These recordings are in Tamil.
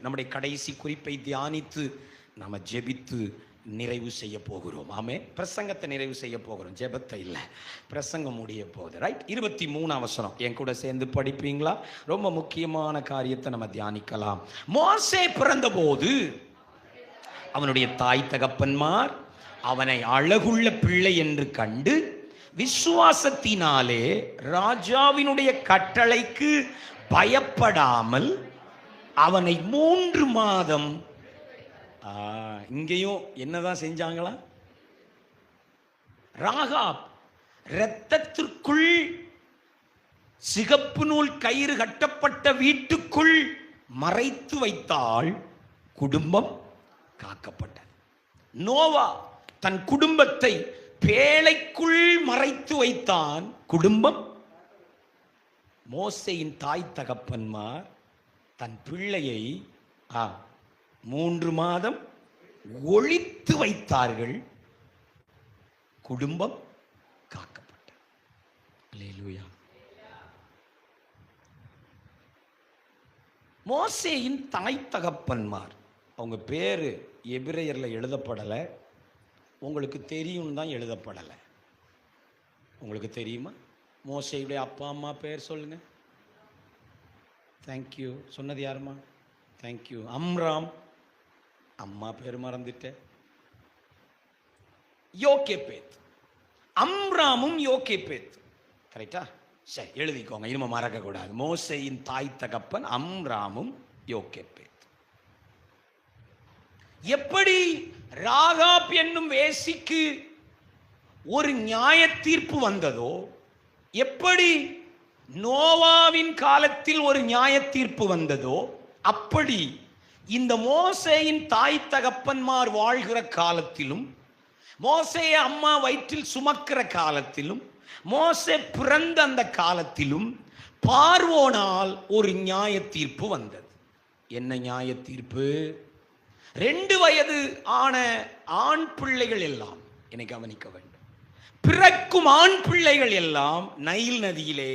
நம்முடைய கடைசி குறிப்பை தியானித்து நம்ம ஜெபித்து நிறைவு செய்ய போகிறோம். ஆமே, பிரசங்கத்தை நிறைவு செய்ய போகிறோம், ஜெபத்தை இல்லை. பிரசங்கம் முடிய போகுது. ரைட், 23 வசனம் என் கூட சேர்ந்து படிப்பீங்களா? ரொம்ப முக்கியமான காரியத்தை நம்ம தியானிக்கலாம். மோசே பிறந்தபோது அவனுடைய தாய் தகப்பன்மார் அவனை அழகுள்ள பிள்ளை என்று கண்டு விசுவாசத்தினாலே ராஜாவினுடைய கட்டளைக்கு பயப்படாமல் அவனை 3 மாதம் இங்கேயும் என்னதான் செஞ்சாங்களா? ராகாப் இரத்தத்திற்குள் சிகப்பு நூல் கயிறு கட்டப்பட்ட வீட்டுக்குள் மறைத்து வைத்தால் குடும்பம் காக்கப்பட்டது. நோவா தன் குடும்பத்தை பேழைக்குள் மறைத்து வைத்தான், குடும்பம். மோசேயின் தாய் தகப்பன்மார் தன் பிள்ளையை 3 மாதம் ஒளித்து வைத்தார்கள், குடும்பம் காக்கப்பட்டது. அல்லேலூயா. மோசேயின் தாய் தகப்பன்மார், அவங்க பேரு எபிரேயர்ல எழுதப்படலை, உங்களுக்கு தெரியும் தான் எழுதப்படலை. உங்களுக்கு தெரியுமா? மோசேயுடைய அப்பா அம்மா பேர் சொல்லுங்க. தேங்க்யூ. சொன்னது யாருமா? தேங்க்யூ. அம்ராம். அம்மா பேர் மறந்துட்டேன். யோகேபேத். அம்ராமும் யோகேபேத். கரெக்டா? சரி, எழுதிக்கோங்க, இனிமே மறக்க கூடாது. மோசேயின் தாய் தகப்பன் அம்ராமும் யோகேபேத். எப்படி ராகாப் என்னும் வேசிக்கு ஒரு நியாய தீர்ப்பு வந்ததோ, எப்படி நோவாவின் காலத்தில் ஒரு நியாய தீர்ப்பு வந்ததோ, அப்படி இந்த மோசேயின் தாய் தகப்பன்மார் வாழ்கிற காலத்திலும், மோசேய அம்மா வயிற்றில் சுமக்கிற காலத்திலும், மோசே பிறந்த அந்த காலத்திலும் பார்வோனால் ஒரு நியாய தீர்ப்பு வந்தது. என்ன நியாய தீர்ப்பு? 2 வயது ஆன ஆண் பிள்ளைகள் எல்லாம், என்னை கவனிக்க வேண்டும், பிறக்கும் ஆண் பிள்ளைகள் எல்லாம் நைல் நதியிலே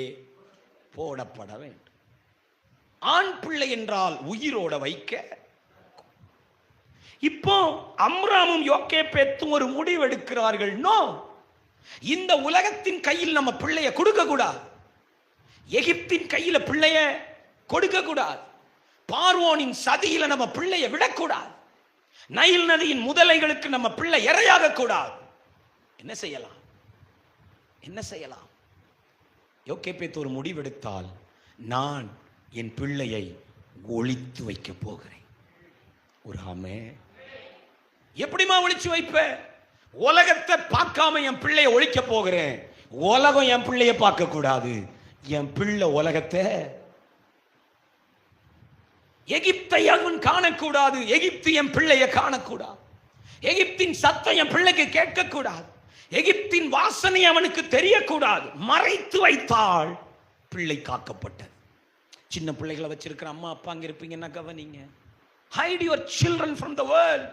போடப்பட வேண்டும். ஆண் பிள்ளை என்றால் உயிரோட வைக்க. இப்போ அம்ராமும் யோகேபேத்தும் ஒரு முடிவு எடுக்கிறார்கள். நோ, இந்த உலகத்தின் கையில் நம்ம பிள்ளைய கொடுக்க கூடாது, எகிப்தின் கையில பிள்ளைய கொடுக்க கூடாது, பார்வோனின் சதியில நம்ம பிள்ளைய விடக்கூடாது, நைல் நதியின் முதலைகளுக்கு நம்ம பிள்ளை இரையாக கூடாது. என்ன செய்யலாம்? என்ன செய்யலாம்? யோகேபேத் ஒரு முடிவெடுத்தால், நான் என் பிள்ளையை ஒளித்து வைக்க போகிறேன். ஒரு ஆமே. எப்படிமா ஒளிச்சு வைப்ப? உலகத்தை பார்க்காம என் பிள்ளையை ஒழிக்க போகிறேன். உலகம் என் பிள்ளைய பார்க்க கூடாது, என் பிள்ளை உலகத்தை, எகிப்தை அவன் காணக்கூடாது, எகிப்து என் பிள்ளைய காணக்கூடாது, எகிப்தின் சத்தம் என் பிள்ளைக்கு கேட்கக்கூடாது, எகிப்தின் வாசனை அவனுக்கு தெரியக்கூடாது. மறைத்து வைத்தால் பிள்ளை காக்கப்பட்டது. சின்ன பிள்ளைகளை வச்சிருக்கிற அம்மா அப்பா அங்க இருப்பீங்கன்னா கவனிங்க. Hide your children from the world.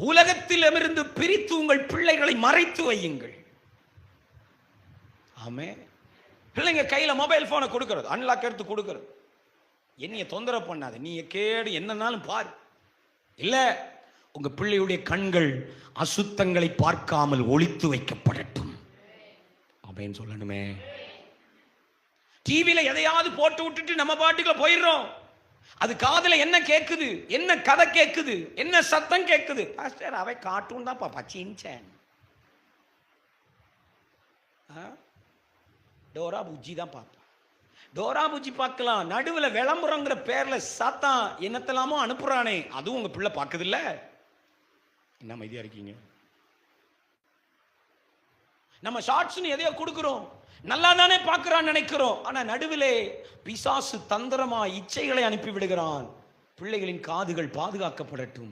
உலகத்திலிருந்து பிரித்து உங்கள் பிள்ளைகளை மறைத்து வையுங்கள். ஆமே. பிள்ளைங்க கையில மொபைல் போனை கொடுக்கிறது, அன்லாக் எடுத்து கொடுக்கிறது, என்னைய தொந்தரவு பண்ணாது, நீ கேடு என்னன்னாலும் பாரு. இல்ல, உங்க பிள்ளையுடைய கண்கள் அசுத்தங்களை பார்க்காமல் ஒளித்து வைக்கப்படட்டும். அப்படின்னு சொல்லணுமே. டிவியில எதையாவது போட்டு விட்டுட்டு நம்ம பாட்டுக்குள்ள போயிடுறோம். அது காதுல என்ன கேக்குது, என்ன கதை கேக்குது, என்ன சத்தம் கேக்குது? பாஸ்டர், அவை கார்ட்டூன் தான் பாப்பா, சின்சான், டோரா புஜ்ஜி தான் பாப்பா. டோரா புஜ்ஜி பார்க்கலாம், நடுவில் விளம்பரங்கிற பேர்ல சாத்தான் என்னத்தெல்லாமோ அனுப்புறானே, அதுவும் உங்க பிள்ளை பார்க்குது இல்ல? என்ன அமைதியா இருக்கீங்க? நம்ம ஷார்ட்ஸ்னு எதையோ கொடுக்கிறோம், நல்லா தானே பார்க்கிறான் நினைக்கிறோம். ஆனா நடுவிலே பிசாசு தந்திரமா இச்சைகளை அனுப்பி விடுகிறான். பிள்ளைகளின் காதுகள் பாதுகாக்கப்படட்டும்.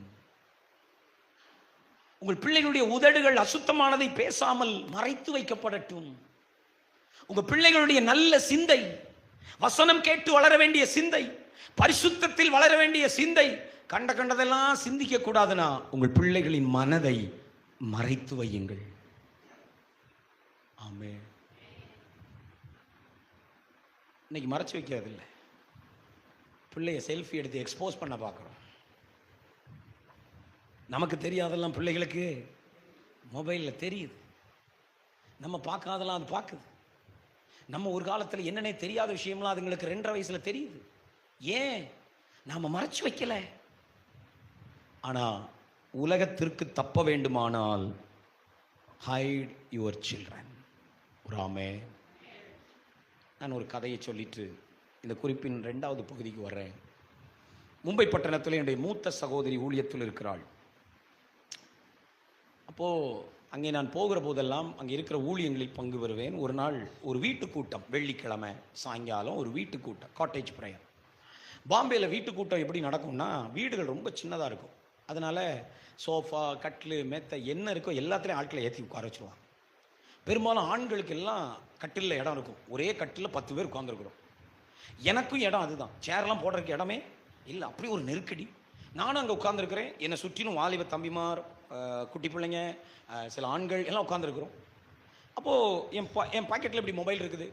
உங்கள் பிள்ளைகளுடைய உதடுகள் அசுத்தமானதை பேசாமல் மறைத்து வைக்கப்படட்டும். உங்க பிள்ளைகளுடைய நல்ல சிந்தை, வசனம் கேட்டு வளர வேண்டிய சிந்தை, பரிசுத்தத்தில் வளர வேண்டிய சிந்தை, கண்டதெல்லாம் சிந்திக்க கூடாதுன்னா உங்கள் பிள்ளைகளின் மனதை மறைத்து வையுங்கள். ஆமே. இன்னைக்கு மறைச்சு வைக்கிறது இல்லை, பிள்ளைய செல்ஃபி எடுத்து எக்ஸ்போஸ் பண்ண பார்க்குறோம். நமக்கு தெரியாதெல்லாம் பிள்ளைகளுக்கு மொபைலில் தெரியுது. நம்ம பார்க்காதெல்லாம் அது பார்க்குது. நம்ம ஒரு காலத்தில் என்னன்னே தெரியாத விஷயம்லாம் அதுங்களுக்கு 2.5 வயசுல தெரியுது. ஏன்? நாம் மறைச்சு வைக்கல. ஆனால் உலகத்திற்கு தப்ப வேண்டுமானால் ஹைட் யுவர் சில்ட்ரன். ராமே, நான் ஒரு கதையை சொல்லிட்டு இந்த குறிப்பின் 2வது பகுதிக்கு வர்றேன். மும்பை பட்டணத்தில் என்னுடைய மூத்த சகோதரி ஊழியத்தில் இருக்கிறாள். அப்போது அங்கே நான் போகிற போதெல்லாம் அங்கே இருக்கிற ஊழியங்களில் பங்கு பெறுவேன். ஒரு நாள் ஒரு வீட்டு கூட்டம், வெள்ளிக்கிழமை சாயங்காலம் ஒரு வீட்டு கூட்டம், காட்டேஜ் ப்ரேயர். பாம்பேயில் வீட்டு கூட்டம் எப்படி நடக்கும்னா, வீடுகள் ரொம்ப சின்னதாக இருக்கும். அதனால் சோஃபா, கட்டில், மெத்தை என்ன இருக்கோ எல்லாத்துலேயும் ஆட்களை ஏற்றி உட்கார வச்சுருவாங்க. பெரும்பாலும் ஆண்களுக்கு எல்லாம் கட்டிலில் இடம் இருக்கும். ஒரே கட்டில் 10 பேர் உட்காந்துருக்குறோம். எனக்கும் இடம் அதுதான். சேர்லாம் போடுறதுக்கு இடமே இல்லை. அப்படி ஒரு நெருக்கடி. நானும் அங்கே உட்காந்துருக்கிறேன். என்னை சுற்றிலும் வாலிப தம்பிமார், குட்டி பிள்ளைங்க, சில ஆண்கள் எல்லாம் உட்காந்துருக்குறோம். அப்போது என் பாக்கெட்டில் இப்படி மொபைல் இருக்குது.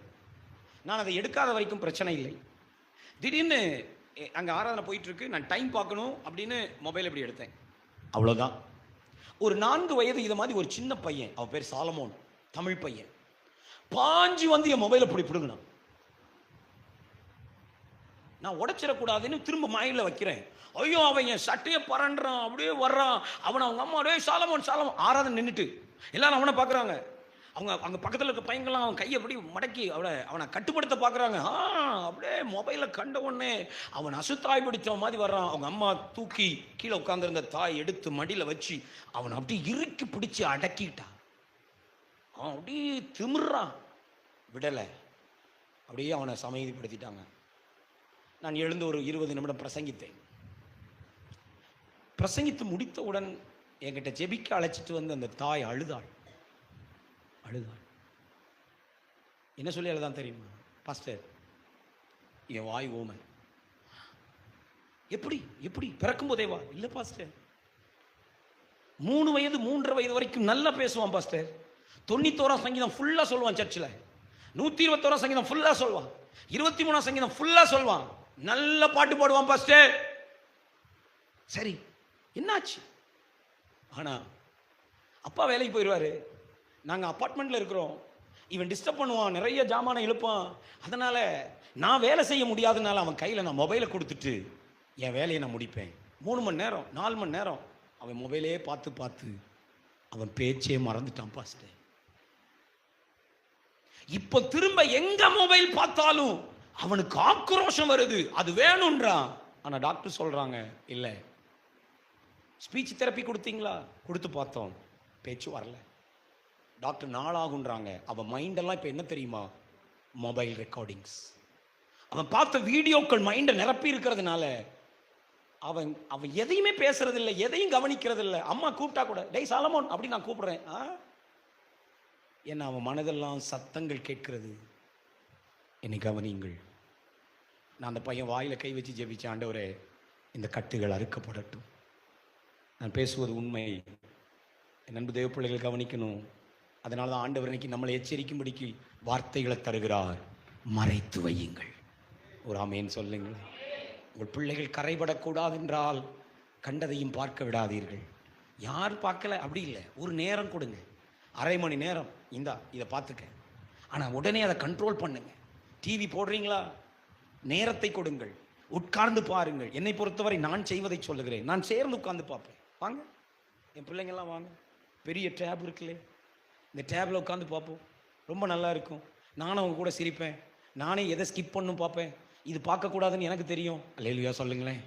நான் அதை எடுக்காத வரைக்கும் பிரச்சனை இல்லை. திடீர்னு அங்கே ஆராதனை போயிட்டுருக்கு, நான் டைம் பார்க்கணும் அப்படின்னு மொபைல் இப்படி எடுத்தேன். அவ்வளோதான். ஒரு 4 வயது இது மாதிரி ஒரு சின்ன பையன், அவன் பேர் சாலமோன், தமிழ் பையன், பாஞ்சு வந்து என் மொபைலை இப்படி பிடுங்கினான். நான் உடைச்சிடக்கூடாதுன்னு திரும்ப மைண்டில் வைக்கிறேன். ஐயோ, அவன் என் சட்டையை பறன்றான், அப்படியே வர்றான். அவனை அவங்க அம்மா அப்படியே சாலமோன் ஆராதனை நின்றுட்டு எல்லாரும் அவனை பார்க்குறாங்க. அவங்க பக்கத்தில் இருக்க பையங்கள்லாம் அவன் கையை அப்படி மடக்கி அவனை கட்டுப்படுத்த பார்க்குறாங்க. அப்படியே மொபைலை கண்ட உடனே அவன் அசுத்தாய் பிடித்த மாதிரி வர்றான். அவங்க அம்மா தூக்கி கீழே உட்காந்துருந்த தாய் எடுத்து மடியில் வச்சு அவனை அப்படியே இறுக்கி பிடிச்சி அடக்கிட்டான். அவன் அப்படியே திமிர்றான், விடலை. அப்படியே அவனை சமைதிப்படுத்திட்டாங்க. நான் எழுந்து ஒரு 20 நிமிடம் பிரசங்கித்தேன். பிரசங்கித்து முடித்தவுடன் என்கிட்ட ஜெபிக்க அழைச்சிட்டு வந்து அந்த தாய் அழுதாள். என்ன சொல்லி அழுதான் தெரியுமா? பாஸ்டர், என் வாய் ஓமை. எப்படி பிறக்கும் போதே வா? இல்லை பாஸ்டர், 3 வயது 3.5 வயது வரைக்கும் நல்லா பேசுவான் பாஸ்டர். 91ஆம் சங்கீதம் ஃபுல்லாக சொல்லுவான். சர்ச்சில் 121ஆம் சங்கீதம் ஃபுல்லாக சொல்லுவான். 23ஆம் சங்கீதம் ஃபுல்லாக சொல்லுவான். நல்ல பாட்டு பாடுவான் பாஸ்டர். சரி, என்னாச்சு? ஆனா அப்பா வேலைக்கு போயிடுவாரு, நாங்கள் அப்பார்ட்மெண்ட்டில் இருக்கிறோம். இவன் டிஸ்டர்ப் பண்ணுவான், நிறைய ஜாமானை இழுப்பான். அதனால் நான் வேலை செய்ய முடியாதனால அவன் கையில் நான் மொபைலை கொடுத்துட்டு என் வேலையை நான் முடிப்பேன். 3 மணி நேரம் 4 மணி நேரம் அவன் மொபைலே பார்த்து அவன் பேச்சே மறந்துட்டான் பாஸ்டர். இப்போ திரும்ப எங்க மொபைல் பார்த்தாலும் அவனுக்கு ஆக்ரோஷம் வருது, அது வேணும்ன்றான். ஆனால் டாக்டர் சொல்கிறாங்க, இல்லை. ஸ்பீச் தெரப்பி கொடுத்தீங்களா? கொடுத்து பார்த்தோம், பேச்சு வரல. டாக்டர் நாளாகுன்றாங்க. அவன் மைண்டெல்லாம் இப்போ என்ன தெரியுமா? Mobile recordings. அவன் பார்த்த வீடியோக்கள் மைண்டை நிரப்பி இருக்கிறதுனால அவன் எதையுமே பேசுறதில்லை, எதையும் கவனிக்கிறதில்லை. அம்மா கூப்பிட்டா கூட டேய் சாலமோன் அப்படி நான் கூப்பிடுறேன். என்ன அவன் மனதெல்லாம் சத்தங்கள் கேட்கிறது. என்னை கவனியுங்கள். நான் அந்த பையன் வாயில் கை வச்சு ஜெபிச்ச, ஆண்டவரே இந்த கட்டுகள் அறுக்கப்படட்டும். நான் பேசுவது உண்மை. என் அன்பு தேவ பிள்ளைகள் கவனிக்கணும். அதனால தான் ஆண்டவர் இன்னைக்கு நம்மளை எச்சரிக்கும்படிக்கு வார்த்தைகளை தருகிறார். மறைத்து வையுங்கள். ஒரு ஆமேன் சொல்லுங்கள். உங்கள் பிள்ளைகள் கரைபடக்கூடாது என்றால் கண்டதையும் பார்க்க விடாதீர்கள். யார் பார்க்கல அப்படி இல்லை, ஒரு நேரம் கொடுங்க, 1/2 மணி நேரம், இதை பார்த்துக்க. ஆனால் உடனே அதை கண்ட்ரோல் பண்ணுங்க. டிவி போடுறீங்களா? நேரத்தை கொடுங்கள், உட்கார்ந்து பாருங்கள். என்னை பொறுத்தவரை நான் செய்வதை சொல்லுகிறேன். நான் சேர்ந்து உட்கார்ந்து பார்ப்பேன். வாங்க என் பிள்ளைங்கள்லாம் வாங்க, பெரிய டேப் இருக்குல்லே, இந்த டேபில் உட்காந்து பார்ப்போம். ரொம்ப நல்லா இருக்கும். நானும் அவங்க கூட சிரிப்பேன். நானே எதை ஸ்கிப் பண்ணணும் பார்ப்பேன். இது பார்க்கக்கூடாதுன்னு எனக்கு தெரியும். அல்லேலூயா சொல்லுங்களேன்.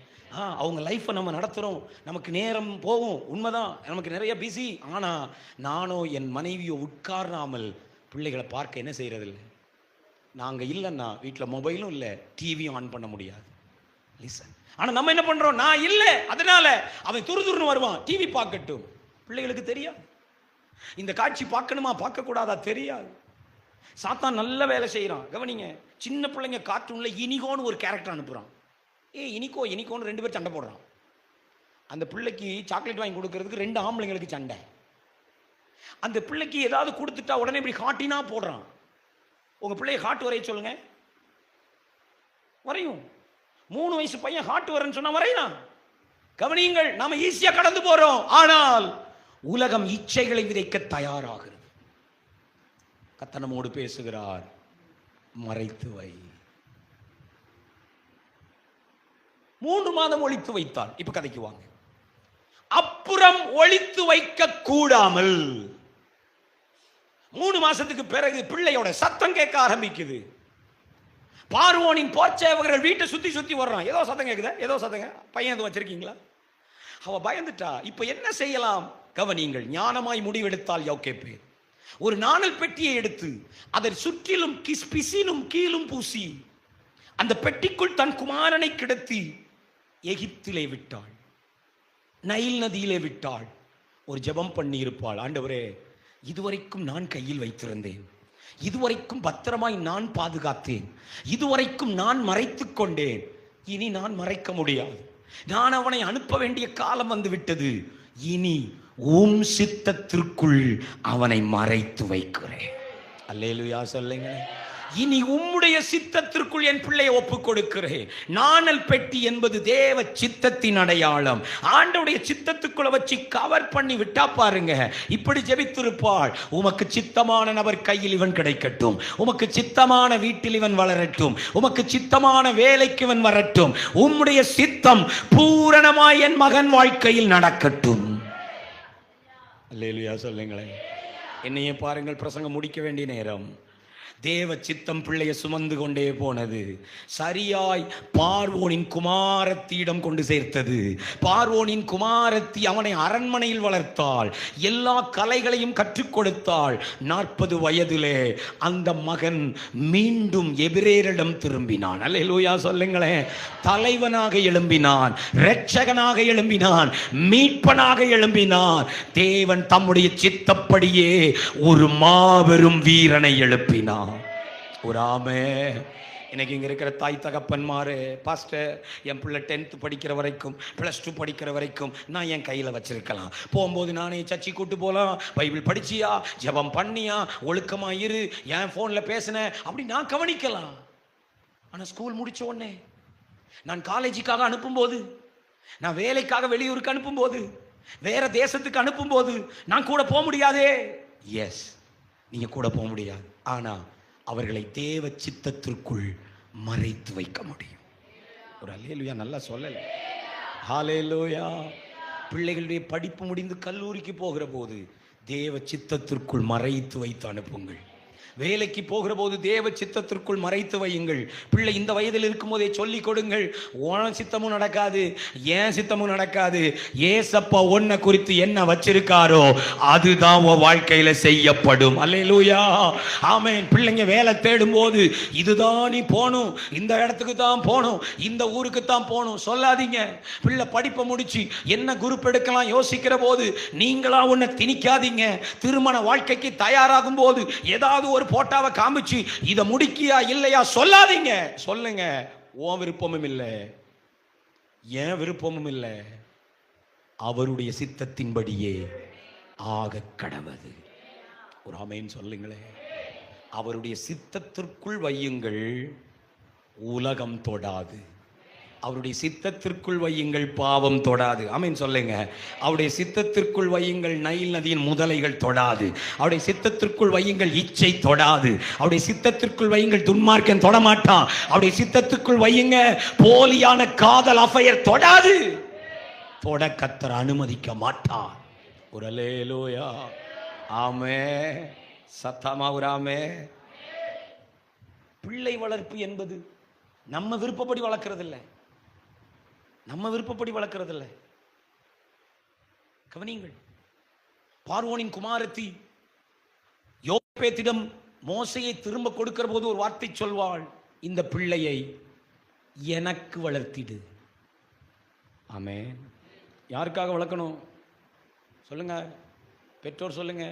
அவங்க லைஃப்பை நம்ம நடத்துகிறோம், நமக்கு நேரம் போகும், உண்மைதான், நமக்கு நிறைய பிஸி. ஆனால் நானோ என் மனைவியோ உட்காராமல் பிள்ளைகளை பார்க்க என்ன செய்கிறதில்லை. நாங்கள் இல்லைன்னா வீட்டில் மொபைலும் இல்லை, டிவியும் ஆன் பண்ண முடியாது. லிசன். ஆனால் நம்ம என்ன பண்ணுறோம்? நான் இல்லை, அதனால அவன் துருதுருன்னு வருவான், டிவி பார்க்கட்டும். பிள்ளைகளுக்கு தெரியாது இந்த காட்சி பார்க்கணுமா பார்க்கக்கூடாதா தெரியாது. சாத்தான் நல்ல வேலை செய்கிறான். கவனிங்க, சின்ன பிள்ளைங்க கார்ட்டூனில் இனிகோன்னு ஒரு கேரக்டர் அனுப்புகிறான். இனிக்கோன்னு 2 பேர் சண்டை போடுறான். அந்த பிள்ளைக்கு சாக்லேட் வாங்கி கொடுக்கறதுக்கு 2 ஆம்பளைங்களுக்கு சண்டை. அந்த பிள்ளைக்கு ஏதாவது கொடுத்துட்டா உடனே இப்படி ஹாட்டினா போடுறான். உங்கள் பிள்ளைய ஹார்ட் வரைய சொல்லுங்க, வரையும். 3 வயசு பையன் ஹார்ட் வரேன்னு சொன்னா வரையலாம். கவனியுங்கள், நாம ஈஸியா கடந்து போறோம். ஆனால் உலகம் இச்சைகளை விதைக்க தயாராகிறது. கர்த்தர் நம்மோடு பேசுகிறார், மறைத்து வை. 3 மாதம் ஒளித்து வைத்தாள். இப்ப கதைக்கு வாங்க. அப்புறம் ஒளித்து வைக்க கூடாமல் 3 மாசத்துக்கு பிறகு பிள்ளையோட சத்தம் கேட்க ஆரம்பிக்குது. பார்வோனின் போர்ச்சேவகர்கள் வீட்டை சுத்தி சுத்தி வர்றான். ஏதோ சத்தம் கேக்குது, ஏதோ சத்தங்க. பையன் எதுவும் வச்சிருக்கீங்களா? அவ பயந்துட்டா. இப்ப என்ன செய்யலாம்? கவனியுங்கள், ஞானமாய் முடிவெடுத்தால் யோகேப்பு ஒரு நாணல் பெட்டியை எடுத்து அதை சுற்றிலும் பிசினும் கீழும் பூசி அந்த பெட்டிக்குள் தன் குமாரனை கிடத்தி எகிப்திலே விட்டாள், நைல் நதியிலே விட்டாள். ஒரு ஜெபம் பண்ணி இருப்பாள், ஆண்டவரே, இதுவரைக்கும் நான் கையில் வைத்திருந்தேன், இதுவரைக்கும் பத்திரமாய் நான் பாதுகாத்தேன், இதுவரைக்கும் நான் மறைத்துக் கொண்டேன், இனி நான் மறைக்க முடியாது. நான் அவனை அனுப்ப வேண்டிய காலம் வந்து விட்டது. இனி உம் சித்தத்திற்குள் அவனை மறைத்து வைக்கிறேன். அல்லேலூயா சொல்லுங்க. இனி உம்முடைய சித்தத்திற்குள் என் பிள்ளையை ஒப்புக் கொடுக்கிறேன். நாணல் பெட்டி என்பது தேவ சித்தத்தின் அடையாளம். ஆண்டவருடைய சித்தத்துக்குள்ள வச்சு கவர் பண்ணி விட்டா பாருங்க, இப்படி ஜெபித்திருப்பாள், உமக்கு சித்தமான நபர் கையில் இவன் கிடைக்கட்டும், உமக்கு சித்தமான வீட்டில் இவன் வளரட்டும், உமக்கு சித்தமான வேலைக்கு இவன் வரட்டும், உம்முடைய சித்தம் பூரணமாய் என் மகன் வாழ்க்கையில் நடக்கட்டும். அல்லேலூயா சொல்லுங்களேன். என்னையே பாருங்கள், பிரசங்கம் முடிக்க வேண்டிய நேரம். தேவ சித்தம் பிள்ளையை சுமந்து கொண்டே போனது. சரியாய் பார்வோனின் குமாரத்தியிடம் கொண்டு சேர்த்தது. பார்வோனின் குமாரத்தி அவனை அரண்மனையில் வளர்த்தாள், எல்லா கலைகளையும் கற்றுக் கொடுத்தாள். 40 வயதிலே அந்த மகன் மீண்டும் எபிரேயரிடம் திரும்பினான். அல்லேலூயா சொல்லுங்களேன். தலைவனாக எழும்பினான், இரட்சகனாக எழும்பினான், மீட்பனாக எழும்பினான். தேவன் தம்முடைய சித்தப்படியே ஒரு மாபெரும் வீரனை எழுப்பினான். ஒரு ஆமே. இன்னைக்கு இங்கே இருக்கிற தாய் தகப்பன்மாரு, பாஸ்டர், என் பிள்ளை 10th படிக்கிற வரைக்கும், +2 படிக்கிற வரைக்கும் நான் என் கையில் வச்சிருக்கலாம். போகும்போது நானே சர்ச்சை கூட்டு போகலாம், பைபிள் படிச்சியா, ஜெபம் பண்ணியா, ஒழுக்கமா இரு, என் ஃபோனில் பேசினேன் அப்படி நான் கவனிக்கலாம். ஆனால் ஸ்கூல் முடிச்ச உடனே, நான் காலேஜுக்காக அனுப்பும்போது, நான் வேலைக்காக வெளியூருக்கு அனுப்பும்போது, வேற தேசத்துக்கு அனுப்பும்போது நான் கூட போக முடியாதே. எஸ், நீங்க கூட போக முடியாது. ஆனா அவர்களை தேவ சித்தத்திற்குள் மறைத்து வைக்க முடியும். ஒரு அல்லேலூயா நல்லா சொல்லல. ஹல்லேலூயா. பிள்ளைகளுடைய படிப்பு முடிந்து கல்லூரிக்கு போகிற போது தேவ சித்தத்திற்குள் மறைத்து வைத்து அனுப்புங்கள். வேலைக்கு போகிற போது தேவ சித்தத்திற்குள் மறைத்து வையுங்கள். பிள்ளை இந்த வயதில் இருக்கும் போதே சொல்லிக் கொடுங்கள், உன் சித்தமும் நடக்காது, ஏன் சித்தமும் நடக்காது, ஏசப்பா உன்னை குறித்து என்ன வச்சிருக்காரோ அதுதான் உன் வாழ்க்கையில செய்யப்படும். அல்லேலூயா, ஆமென். பிள்ளைங்க வேலை தேடும் போது இதுதான் நீ போகணும், இந்த இடத்துக்கு தான் போகணும், இந்த ஊருக்கு தான் போகணும் சொல்லாதீங்க. பிள்ளை படிப்பை முடிச்சு என்ன குரூப் எடுக்கலாம் யோசிக்கிற போது நீங்களா உன்னை திணிக்காதீங்க. திருமண வாழ்க்கைக்கு தயாராகும் போது ஏதாவது ஒரு போட்டாவை காமிச்சு இத முடிக்கியா இல்லையா சொல்லாதீங்க. சொல்லுங்க, உன் விருப்பமும் இல்லை, என் விருப்பமும் இல்லை, அவருடைய சித்தத்தின்படியே ஆக கடவது. ஒரு ஆமென் சொல்லுங்களே. அவருடைய சித்தத்திற்குள் வையுங்கள், உலகம் தொடாது. அவருடைய சித்தத்திற்குள் வையுங்கள், பாவம் தொடாது. ஆமென் சொல்லுங்க. அவருடைய சித்தத்திற்குள் வையுங்கள், நைல் நதியின் முதலைகள் தொடாது. அவருடைய சித்தத்திற்குள் வையுங்கள், இச்சை தொடாது. அவருடைய சித்தத்திற்குள் வையுங்கள், துன்மார்க்கன் தொடமாட்டான். அவருடைய சித்தத்திற்குள் வையுங்க, போலியான காதல் அஃபையர் தொடாது. தொட கர்த்தர் அனுமதிக்க மாட்டார். ஒரு அல்லேலூயா, ஆமே, சத்தமா ஒரு ஆமே. பிள்ளை வளர்ப்பு என்பது நம்ம விருப்பப்படி வளர்க்கிறது இல்லை, நம்ம விருப்பப்படி வளர்க்கிறது இல்லை. கவனியுங்கள், பார்வோனின் குமாரத்தி யோசேப்பிடம் மோசையை திரும்ப கொடுக்கிற போது ஒரு வார்த்தை சொல்வாள், இந்த பிள்ளையை எனக்கு வளர்த்திடு. ஆமென். யாருக்காக வளர்க்கணும் சொல்லுங்க, பெற்றோர் சொல்லுங்க.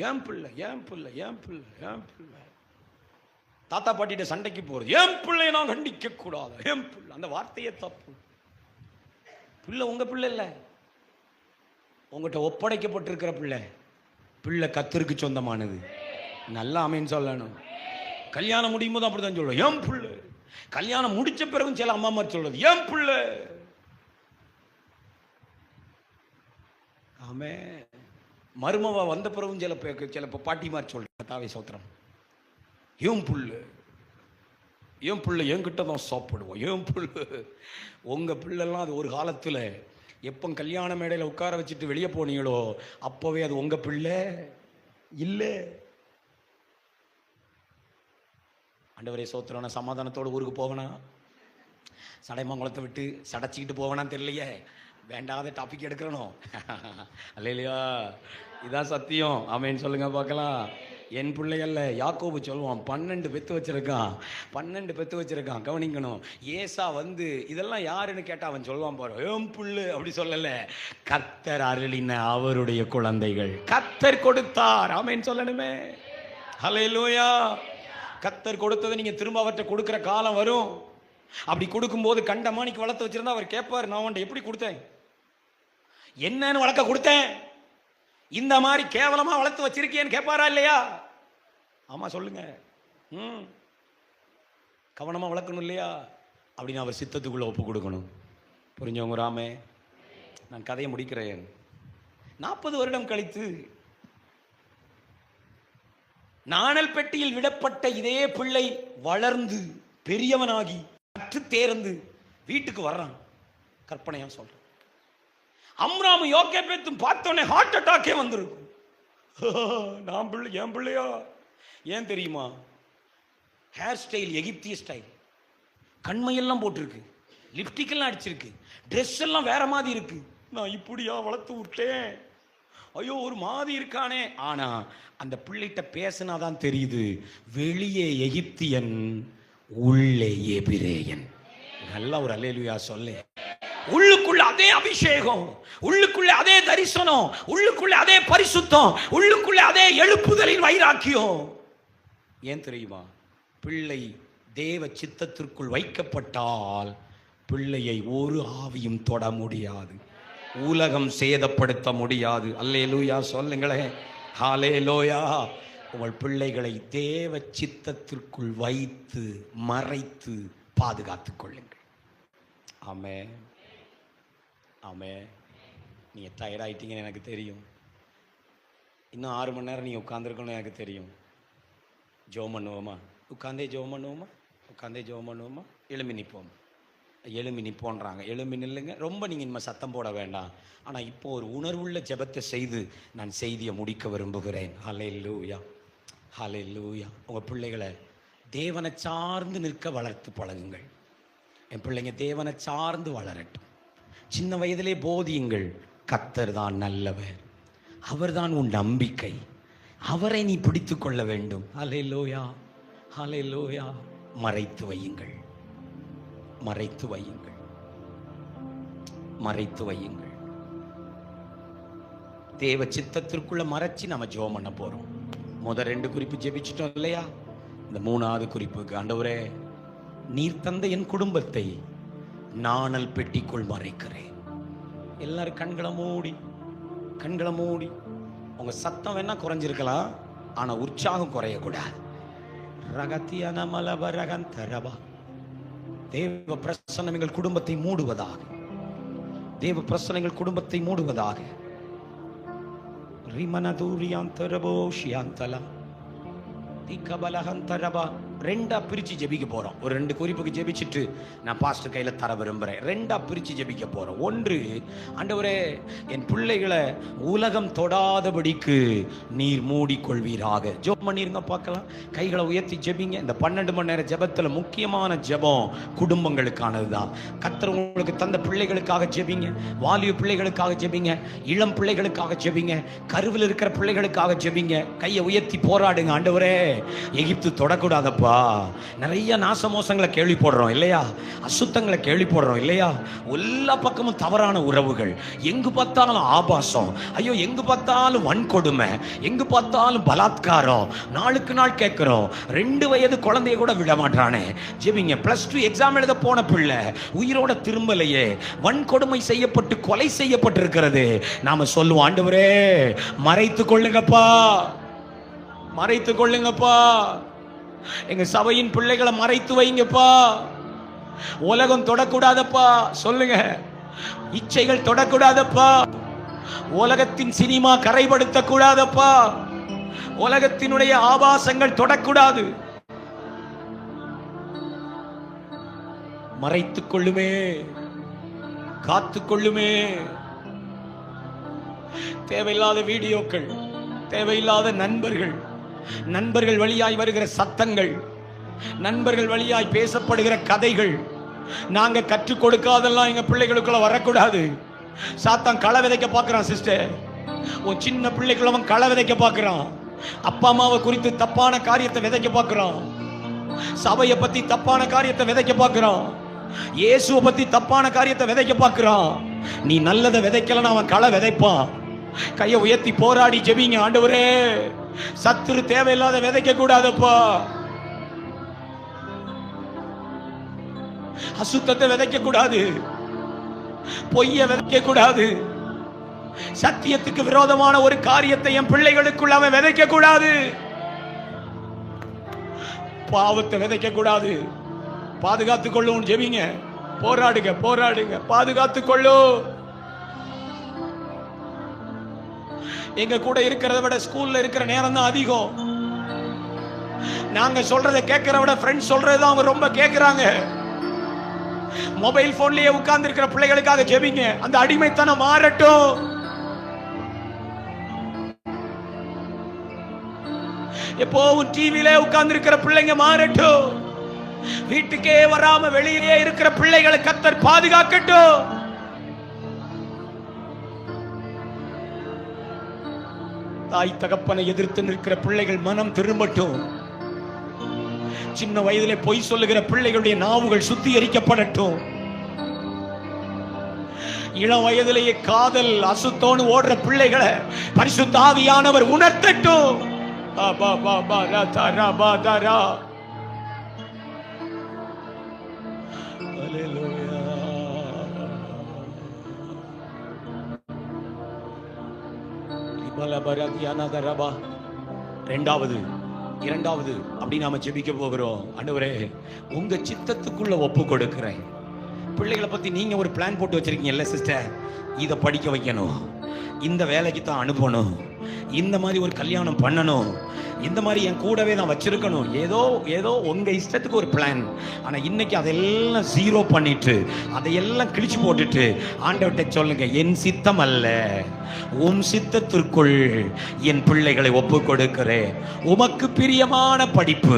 ஏன் பிள்ளை, ஏன் பிள்ளை, ஏன் பிள்ளை, ஏன் பிள்ளை. தாத்தா பாட்டிட்ட சண்டைக்கு போறது, ஏன் பிள்ளை நான் கண்டிக்க கூடாது, ஏன் பிள்ளை, அந்த வார்த்தையே தப்பு. பிள்ளை உங்க பிள்ளை இல்லை, உங்கள்கிட்ட ஒப்படைக்கப்பட்டிருக்கிற பிள்ளை. பிள்ளை கர்த்தருக்கு சொந்தமானது. நல்லா ஆமென் சொல்லணும். கல்யாணம் முடியும் போது அப்படிதான் சொல்லுவோம், ஏன் பிள்ளை. கல்யாணம் முடிச்ச பிறகும் சில அம்மா மாதிரி சொல்றது, ஏன் பிள்ளை. ஆமே. மருமவா வந்த பிறகும் சில பாட்டி மாதிரி சொல்றேன், தாவே சோத்திரம், ஏன் புல்லு என்கிட்ட தான் சாப்பிடுவோம், ஏன் புல்லு. உங்க பிள்ளைலாம் அது ஒரு காலத்துல எப்போ கல்யாண மேடையில் உட்கார வச்சுட்டு வெளியே போனீங்களோ அப்பவே அது உங்க பிள்ளை இல்லை. ஆண்டவரே சோத்திரம், சமாதானத்தோடு ஊருக்கு போவேனா, சடைமங்கலத்தை விட்டு சடைச்சிக்கிட்டு போவேனான்னு தெரியலையே, வேண்டாத டாபிக் எடுக்கிறனும் அல்லையா? இதான் சத்தியம். ஆமேன்னு சொல்லுங்க பார்க்கலாம். என் பிள்ளைகள்ல யாக்கோபு சொல்லுவான், 12 பெத்து வச்சிருக்கான். கவனிக்கணும். ஏசா வந்து இதெல்லாம் யாருன்னு கேட்டா அவன் சொல்லுவான் பாரு, ஏன் புல்லு அப்படி சொல்லல, கர்த்தர் அருளின அவருடைய குழந்தைகள், கர்த்தர் கொடுத்தார். ஆமேன்னு சொல்லணுமே. ஹல்லேலூயா. கர்த்தர் கொடுத்ததை நீங்க திரும்ப அவர்கிட்ட கொடுக்கிற காலம் வரும். அப்படி கொடுக்கும்போது கண்டமானிக்கு வளர்த்து வச்சிருந்தா அவர் கேட்பார், நான் உன்னை எப்படி கொடுத்தேன், என்னன்னு வளர்க்க கொடுத்தேன், இந்த மாதிரி கேவலமா வளர்த்து வச்சிருக்கேன்னு கேட்பாரா இல்லையா? ஆமா சொல்லுங்க. கவனமா வளர்க்கணும் இல்லையா? அப்படின்னு அவர் சித்தத்துக்குள்ள ஒப்பு கொடுக்கணும். புரிஞ்சவங்க ராமே? நான் கதையை முடிக்கிறேன். 40 வருடம் கழித்து நாணல் பெட்டியில் விடப்பட்ட இதே பிள்ளை வளர்ந்து பெரியவனாகி கற்று தேர்ந்து வீட்டுக்கு வர்றான். கற்பனையா சொல்றேன். அம்ராமு யோகேபேத்தும் பார்த்தோன்னே ஹார்ட் அட்டாக்கே வந்திருக்கும். நான் பிள்ளை, என் பிள்ளையா? ஏன் தெரியுமா? ஹேர் ஸ்டைல் எகிப்திய ஸ்டைல், கண்மையெல்லாம் போட்டிருக்கு, லிப்டிக் எல்லாம் அடிச்சிருக்கு, ட்ரெஸ் எல்லாம் வேற மாதிரி இருக்கு. நான் இப்படியா வளர்த்து விட்டேன், ஐயோ ஒரு மாதிரி இருக்கானே. ஆனா அந்த பிள்ளைகிட்ட பேசினாதான் தெரியுது, வெளியே எகிப்தியன் உள்ளே எபிரேயன். நல்லா ஒரு அல்லேலூயா சொல்லு. உள்ளுக்குள்ள அதே அபிஷேகம், உள்ளுக்குள்ள அதே தரிசனம், உள்ளுக்குள்ள அதே பரிசுத்தம், உள்ளுக்குள்ள அதே எழுப்புதலின் வைராக்கியம். ஏன் தெரியுமா? பிள்ளை தேவ சித்தத்திற்குள் வைக்கப்பட்டால் பிள்ளையை ஒரு ஆவியும் தொட முடியாது, உலகம் சேதப்படுத்த முடியாது. அல்லேலூயா சொல்லுங்களேன். ஹல்லேலூயா. உங்கள் பிள்ளைகளை தேவ சித்தத்திற்குள் வைத்து மறைத்து பாதுகாத்துக் கொள்ளுங்கள். ஆமென். ஆமென். நீங்க டயர்டாயிட்டீங்கன்னு எனக்கு தெரியும். இன்னும் 6 மணி நேரம் நீங்க உட்கார்ந்துருக்கணும் எனக்கு தெரியும். ஜெபம் பண்ணுவோமா? உட்காந்தே ஜெபம் பண்ணுவோமா? எழும்பி நிற்போன்றாங்க. எழும்பி நில்லுங்க. ரொம்ப நீங்கள் இனிமேல் சத்தம் போட வேண்டாம். ஆனால் இப்போ ஒரு உணர்வுள்ள ஜெபத்தை செய்து நான் செய்தியை முடிக்க விரும்புகிறேன். ஹல்லேலூயா, ஹல்லேலூயா. உங்கள் பிள்ளைகளை தேவனை சார்ந்து நிற்க வளர்த்து பழகுங்கள். என் பிள்ளைங்க தேவனை சார்ந்து வளரட்டும். சின்ன வயதிலே போதியுங்கள், கர்த்தர் தான் நல்லவர், அவர்தான் உன் நம்பிக்கை, அவரை நீ பிடித்து கொள்ள வேண்டும். ஹல்லேலூயா, ஹல்லேலூயா. மறைத்து வையுங்கள். தேவ சித்தத்திற்குள்ள மறைச்சு நம்ம ஜெபம் பண்ண போறோம். முதல் 2 குறிப்பு ஜெபிச்சிட்டோம் இல்லையா? இந்த 3வது குறிப்புக்கு, ஆண்டவரே நீர் தந்த என் குடும்பத்தை நாணல் பெட்டிக்குள் மறைக்கிறேன். எல்லாரும் கண்களை மூடி. உங்க சத்தம் வேணா குறைஞ்சிருக்கலாம், ஆனா உற்சாகம் குறையக்கூடாது. ரகத்தியான மலபரகந்தரபா. தேவ பிரசன்னங்கள் குடும்பத்தை மூடுவதாக. தேவ பிரசன்னங்கள் குடும்பத்தை மூடுவதாக. ரிமனதூரியாந்தரபோ ஷியாந்தலா திகபலஹந்தரபா. 2ஆ பிரிச்சு ஜெபிக்க போறோம். ஒரு 2 குறிப்புக்கு ஜெபிச்சுட்டு நான் பாஸ்டர் கையில தர விரும்புறேன். 2ஆ பிரிச்சு ஜெபிக்க போறோம். 1, ஆண்டவரே என் பிள்ளைகளை உலகம் தொடாதபடிக்கு நீர் மூடிக்கொள்வீராக. ஜெபம் பண்ணிருங்க பார்க்கலாம். கைகளை உயர்த்தி ஜெபிங்க. இந்த 12 மணி நேர ஜெபத்துல முக்கியமான ஜெபம் குடும்பங்களுக்கானது தான். கர்த்தர் உங்களுக்கு தந்த பிள்ளைகளுக்காக ஜெபிங்க, வாலிப பிள்ளைகளுக்காக ஜெபிங்க, இளம் பிள்ளைகளுக்காக ஜெபிங்க, கருவில் இருக்கிற பிள்ளைகளுக்காக ஜெபிங்க. கையை உயர்த்தி போராடுங்க. ஆண்டவரே எகிப்து தொடக்கூடாதப்பா. நிறைய நாசமோசங்களை கேள்விப்படுறோம் இல்லையா? அசுத்தங்களை கேள்விப்படுறோம் இல்லையா? எல்லா பக்கமும் தவறான உறவுகள், எங்கு பார்த்தாலும் ஆபாசம், ஐயோ எங்கு பார்த்தாலும் வன்கொடுமை, எங்கு பார்த்தாலும் பலாத்காரம். நாளுக்கு நாள் கேட்கிறோம், 2 வயது குழந்தைய கூட விட மாட்டானே. ஜெபிங்க. +2 எக்ஸாம் எழுத போன பிள்ளை உயிரோட திரும்பலையே, வன்கொடுமை செய்யப்பட்டு கொலை செய்யப்பட்டிருக்கிறது. நாம சொல்லுவோம், ஆண்டவரே மறைத்துக் கொள்ளுங்கப்பா, எங்க சபையின் பிள்ளைகளை மறைத்து வைங்கப்பா. உலகம் தொடக்கூடாதப்பா. சொல்லுங்க, இச்சைகள் தொடக்கூடாதப்பா. உலகத்தின் சினிமா கரைபடுத்த கூடாதப்பா. உலகத்தினுடைய ஆபாசங்கள் தொடக்கூடாது. மறைத்துக் கொள்ளுமே, காத்துக்கொள்ளுமே. தேவையில்லாத வீடியோக்கள், தேவையில்லாத நண்பர்கள் வழியாய் வருகிற சத்தங்கள், நண்பர்கள் வழியாய் பேசப்படுகிற கதைகள், நாங்க கற்றுக் கொடுக்காதெல்லாம் எங்க பிள்ளைகளுக்குள்ள வரக்கூடாது. சாத்தான் களை விதைக்க பார்க்கிறான் சிஸ்டர். உன் சின்ன பிள்ளைக்குள்ள அவன் களை விதைக்க பார்க்கிறான். அப்பா அம்மாவை குறித்து தப்பான காரியத்தை விதைக்க பார்க்கிறான். சபையை பத்தி தப்பான காரியத்தை விதைக்க பார்க்கிறான். இயேசுவை பத்தி தப்பான காரியத்தை விதைக்க பார்க்கிறான். நீ நல்லதை விதைக்கலன்னா அவன் களை விதைப்பான். கையை உயர்த்தி போராடி ஜெபிங்க. ஆண்டவரே, சத்துரு தேவையில்லாத விதைக்க கூடாதப்பா. அசுத்தத்தை விதைக்க கூடாது, பொய்ய விதைக்க கூடாது, சத்தியத்துக்கு விரோதமான ஒரு காரியத்தை என் பிள்ளைகளுக்குள்ள அவன் விதைக்க கூடாது, பாவத்தை விதைக்க கூடாது. பாதுகாத்துக் கொள்ளும் ஜெபிங்க. போராடுங்க, பாதுகாத்துக் கொள்ளும். எங்க கூட இருக்கிறத விட ஸ்கூல்ல இருக்கிற நேரம் தான் அதிகம். நாங்க சொல்றதை கேட்கிறத விட ஃப்ரெண்ட்ஸ் சொல்றதுதான் அவங்க ரொம்ப கேட்கிறாங்க. மொபைல் போன்லயே உட்கார்ந்து இருக்கிற பிள்ளைகளுக்காக ஜெபிங்க. அந்த அடிமைத்தனம் மாறட்டும். எப்போவும் டிவியில உட்கார்ந்து இருக்கிற பிள்ளைங்க மாறட்டும். வீட்டுக்கே வராம வெளியிலே இருக்கிற பிள்ளைகளை கர்த்தர் பாதுகாக்கட்டும். தாய் தகப்பனை எதிர்த்து நிற்கிற பிள்ளைகள் மனம் திரும்பட்டும். சின்ன வயதிலே பொய் சொல்லுகிற பிள்ளைகளுடைய நாவுகள் சுத்திகரிக்கப்படட்டும். இளம் வயதிலேயே காதல் அசுத்தோன்னு ஓடுற பிள்ளைகளை பரிசுத்த ஆவியானவர் உணர்த்தட்டும். இரண்டாவது அப்படி நாம ஜெபிக்க போகிறோம். ஆண்டவரே, உங்க சித்தத்துக்குள்ள ஒப்பு கொடுக்கிறேன். பிள்ளைகளை பத்தி நீங்க ஒரு பிளான் போட்டு வச்சிருக்கீங்கல்ல சிஸ்டர், இதை படிக்க வைக்கணும், இந்த வேலைக்கு தான் அனுப்பணும், இந்த மாதிரி ஒரு கல்யாணம் பண்ணணும், இந்த மாதிரி என் கூடவே நான் வச்சிருக்கணும். ஏதோ உங்க இஷ்டத்துக்கு ஒரு பிளான். ஆனா இன்னைக்கு அதெல்லாம் ஜீரோ பண்ணிட்டு, அதையெல்லாம் கிழிச்சு போட்டுட்டு ஆண்டவர்கிட்ட சொல்லுங்க, என் சித்தம் அல்ல, உம் சித்தத்திற்குள் என் பிள்ளைகளை ஒப்பு கொடுக்கிறேன். உமக்கு பிரியமான படிப்பு,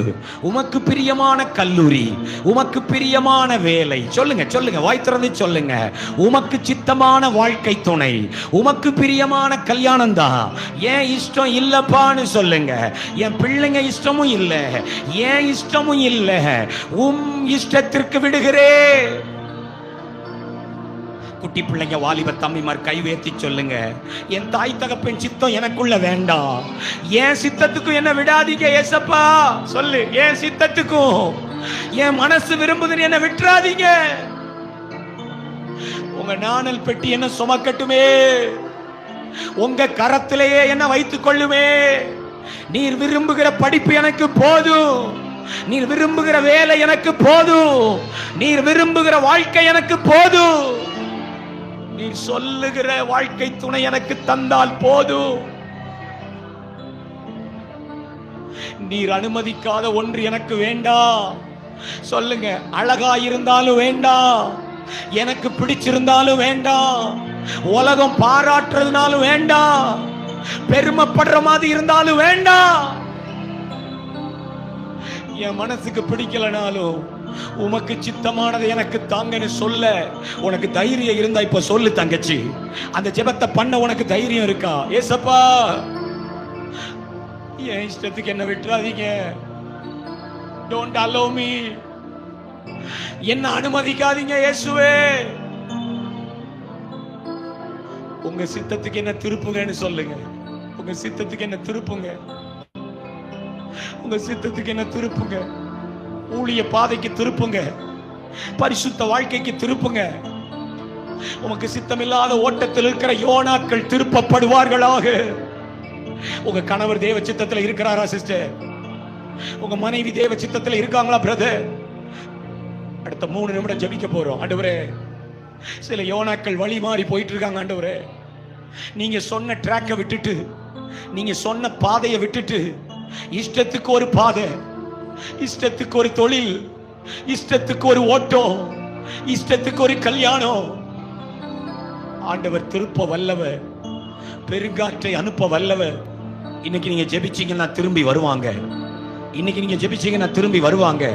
உமக்கு பிரியமான கல்லூரி, உமக்கு பிரியமான வேலை. சொல்லுங்க, வாய் திறந்து சொல்லுங்க. உமக்கு சித்தமான வாழ்க்கை துணை, உமக்கு பிரியமான கல்யாணம் தான். ஏன் இஷ்டம் இல்லப்பான்னு சொல்லுங்க. என் பிள்ளைங்க இஷ்டமும் இல்ல, ஏன் இஷ்டமும் இல்ல, உம் இஷ்டத்திற்கு விடுகிறேன். குட்டி பிள்ளைங்க, வாலிப தம்பிமார் கைவேத்தி சொல்லுங்க, என் தாய் தகப்பன் சித்தம் எனக்குள்ள வேண்டாம், என் சித்தத்துக்கும் என்ன விடாதீங்க ஏசப்பா. சொல்லு, என் சித்தத்துக்கும் என் மனசு விரும்புதுன்னு என்ன விட்டுறாதீங்க. உங்க நாணல் பெட்டி என்ன சுமக்கட்டுமே, உங்க கரத்திலேயே என்ன வைத்துக் கொள்ளுமே. நீர் விரும்புகிற படிப்பு எனக்கு போதும், நீர் விரும்புகிற வேலை எனக்கு போதும், நீர் விரும்புகிற வாழ்க்கை எனக்கு போதும், நீர் சொல்லுகிற வாழ்க்கை துணை எனக்கு தந்தால் போதும். நீர் அனுமதிக்காத ஒன்று எனக்கு வேண்டாம். சொல்லுங்க, அழகா இருந்தாலும் வேண்டாம், எனக்கு பிடிச்சிருந்தாலும் வேண்டாம், உலகம் பாராட்டுறதுனாலும் வேண்டாம், பெருமைப்படுற மாதிரி இருந்தாலும் வேண்டாம். என் மனசுக்கு பிடிக்கலனாலும் உமக்கு சித்தமானது எனக்கு தாங்கன்னு சொல்ல உனக்கு தைரியம் இருந்தா இப்ப சொல்லு தங்கச்சி. அந்த ஜெபத்தை பண்ண உனக்கு தைரியம் இருக்கா? ஏசப்பா, என் இஷ்டத்துக்கு என்ன விட்டுறாதீங்க. டோன்ட் அலோவ் மீ, என்ன அனுமதிக்காதீங்க இயேசுவே. உங்க சித்தத்துக்கு என்ன திருப்புங்கன்னு சொல்லுங்க. உங்க சித்தத்துக்கு என்ன திருப்புங்க, உங்க சித்தத்துக்கு என்ன திருப்புங்க. ஊழிய பாதைக்கு திருப்புங்க, பரிசுத்த வாழ்க்கைக்கு திருப்புங்க. உமக்கு சித்தமில்லாத ஓட்டத்தில் இருக்கிற யோனாக்கள் திருப்பப்படுவார்களாக. உங்க கணவர் தேவ சித்தத்தில் இருக்கிறாரா சிஸ்டர்? உங்க மனைவி தேவ சித்தத்தில் இருக்காங்களா பிரதர்? அடுத்த 3 நிமிடம் ஜெபிக்க போறோம். ஆண்டவரே, சில யோனாக்கள் வழி மாறி போயிட்டு இருக்காங்க. ஆண்டவரே, நீங்க சொன்ன ட்ராக்கை விட்டுட்டு, நீங்க சொன்ன பாதையை விட்டுட்டு, இஷ்டத்துக்கு ஒரு பாதை, இஷ்டத்துக்கு ஒரு தொழில், இஷ்டத்துக்கு ஒரு ஓட்டம், இஷ்டத்துக்கு ஒரு கல்யாணம். ஆண்டவர் திருப்ப வல்லவர், பெருங்காற்றை அனுப்ப வல்லவர். இன்னைக்கு நீங்க ஜெபிச்சீங்கன்னா திரும்பி வருவாங்க. இன்னைக்கு நீங்க ஜெபிச்சீங்கன்னா திரும்பி வருவாங்க.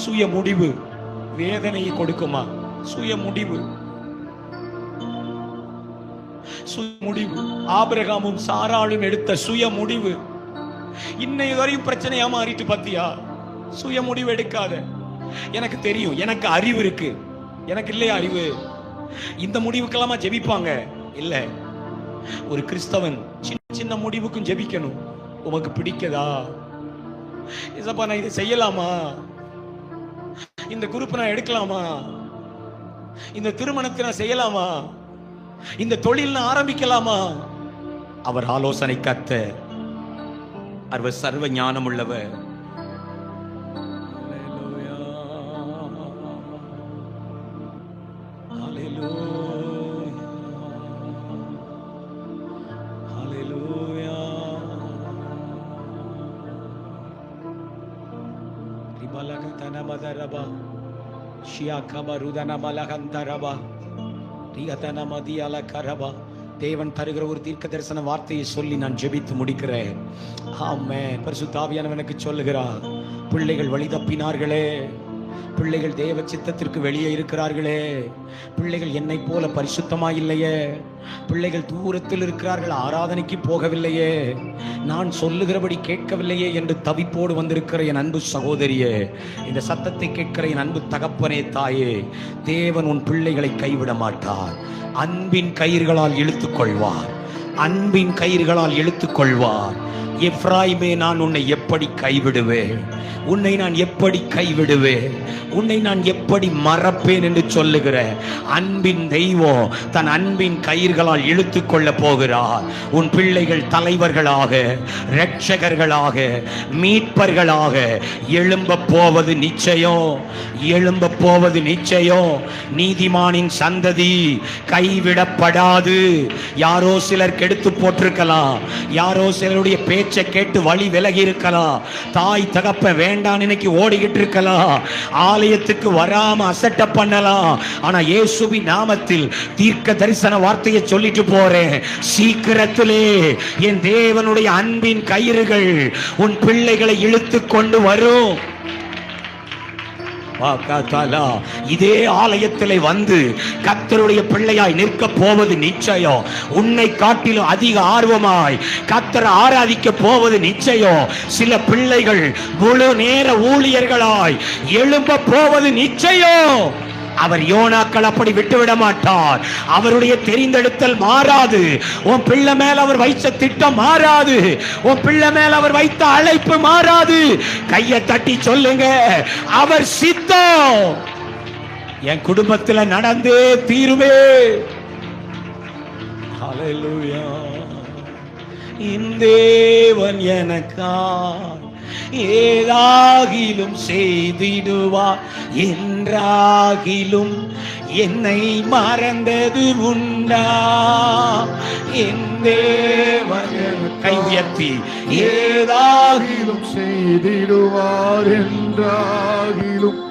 சுய முடிவு வேதனையை கொடுக்குமா? சுய முடிவு, சுய முடிவு. ஆபிரகாமும் சாராளும் எடுத்த சுய முடிவு இன்னைக்கு வரையும் பிரச்சனையா மாறிட்டு பாத்தியா? சுய முடிவு எடுக்காத. எனக்கு தெரியும், எனக்கு அறிவு இருக்கு. எனக்கு இல்லையா அறிவு? இந்த முடிவுக்கெல்லாமா ஜெபிப்பாங்க? இல்ல. ஒரு கிறிஸ்தவன் சின்ன சின்ன முடிவுக்கும் ஜெபிக்கணும். உமக்கு பிடிக்கதா? ஏசப்பா நான் இதை செய்யலாமா? இந்த குரூப் நான் எடுக்கலாமா? இந்த திருமணத்தை நான் செய்யலாமா? இந்த தொழில் நான் ஆரம்பிக்கலாமா? அவர் ஆலோசனை கர்த்தர், அவர் சர்வ ஞானம் உள்ளவர். தேவன் தருகிற ஒரு தீர்க்க தரிசன வார்த்தையை சொல்லி நான் ஜெபித்து முடிக்கிறேன். ஆமென். பரிசுத்த ஆவியானவர் எனக்கு சொல்லுகிறார், பிள்ளைகள் வழி தப்பினார்களே, பிள்ளைகள் தேவ சித்தத்திற்கு வெளியே இருக்கிறார்களே, பிள்ளைகள் என்னை போல பரிசுத்தமா இல்லையே, பிள்ளைகள் தூரத்தில் இருக்கிறார்கள், ஆராதனைக்கு போகவில்லையே, நான் சொல்லுகிறபடி கேட்கவில்லையே என்று தவிப்போடு வந்திருக்கிற என் அன்பு சகோதரியே, இந்த சத்தத்தை கேட்கிற என் அன்பு தகப்பனே, தாயே, தேவன் உன் பிள்ளைகளை கைவிட மாட்டார். அன்பின் கயிர்களால் இழுத்துக் கொள்வார். அன்பின் கயிர்களால் இழுத்துக் கொள்வார். எப்ராயிமே, நான் உன்னை எப்படி கைவிடுவேன்? உன்னை நான் எப்படி கைவிடுவேன்? உன்னை நான் எப்படி மறப்பேன் என்று சொல்லுகிற அன்பின் தெய்வம் தன் அன்பின் கயிர்களால் இழுத்துக் கொள்ள போகிறார். உன் பிள்ளைகள் தலைவர்களாக, இரட்சகர்களாக, மீட்பர்களாக எழும்ப போவது நிச்சயம். எழும்ப போவது நிச்சயம். நீதிமானின் சந்ததி கைவிடப்படாது. யாரோ சிலர் கெடுத்து போட்டிருக்கலாம், யாரோ சிலருடைய பேச்சை கேட்டு வழி விலகி இருக்கலாம், தாய் தகப்ப வேண்டாம் இன்னைக்கு ஓடிக்கிட்டு இருக்கலாம், ஆலயத்துக்கு வராம அசட்ட பண்ணலாம். ஆனா இயேசுவின் நாமத்தில் தீர்க்க தரிசன வார்த்தையை சொல்லிட்டு போறேன், சீக்கிரத்திலே என் தேவனுடைய அன்பின் கயிறுகள் உன் பிள்ளைகளை இழுத்து கொண்டு வரும். இதே ஆலயத்திலே வந்து கர்த்தருடைய பிள்ளையாய் நிற்க போவது நிச்சயம். உன்னை காட்டிலும் அதிக ஆர்வமாய் கர்த்தரை ஆராதிக்க போவது நிச்சயம். சில பிள்ளைகள் முழு நேர ஊழியர்களாய் எழும்ப போவது நிச்சயம். அவர் யோனாக்கள் அப்படி விட்டுவிட மாட்டார். அவருடைய தெரிந்தெடுத்தல் மாறாது. உன் பிள்ளை மேல் அவர் வைத்த திட்டம் மாறாது. உன் பிள்ளை மேல் அவர் வைத்த அழைப்பு மாறாது. கையை தட்டி சொல்லுங்க, அவர் சித்தம் என் குடும்பத்தில் நடந்தே தீருமே. ஹல்லேலூயா. இந்தேவன் எனக்காய் ஏதாகிலும் செய்திடுவார். என்றாகிலும் என்னை மறந்தது உண்டா? என் தேவன் கை உயர்த்தி ஏதாகிலும் செய்திடுவார். என்றாகிலும்